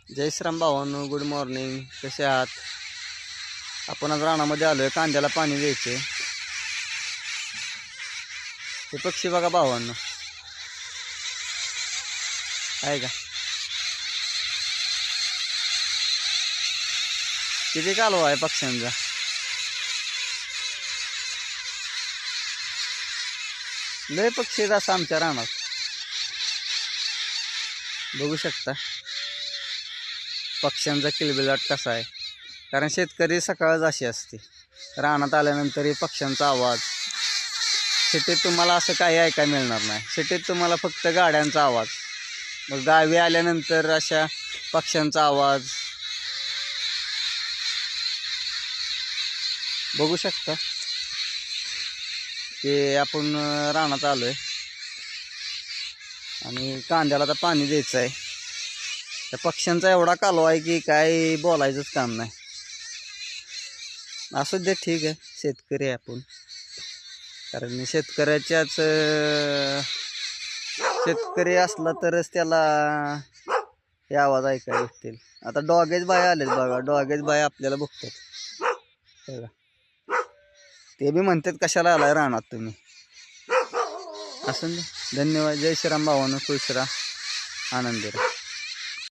जय श्रीराम भावांनो, good morning. कसे आहात? आपण आज रानामध्ये आलोय, कांद्याला पाणी द्यायचे. हे पक्षी बघा भावांनो, आहे का? किती कालवा आहे पक्ष्यांचा. लय पक्षी आहेत असं आमच्या रानात, बघू शकता पक्ष्यांचा किलबिलाट कसा आहे. कारण शेतकरी सकाळच अशी असते, रानात आल्यानंतर पक्ष्यांचा आवाज. सिटीत तुम्हाला असं काही ऐकायला मिळणार नाही. सिटीत तुम्हाला फक्त गाड्यांचा आवाज, मग गावी आल्यानंतर अशा पक्ष्यांचा आवाज बघू शकता. ते आपण रानात आलोय आणि कांद्याला आता पाणी द्यायचं आहे. त्या पक्ष्यांचा एवढा कालवा आहे की काय बोलायचंच काम नाही. असू दे, ठीक आहे, शेतकरी आहे आपण. कारण शेतकरी असला तरच त्याला हे आवाज ऐकायला भेटतील. आता डॉगेज बाय आलेच बघा, डॉगेज बाय आपल्याला बघतात बघा. ते बी म्हणतात कशाला आलाय रानात तुम्ही. असं दे. धन्यवाद. जय श्रीराम भावांनो, खुश राहा, आनंदी राहा.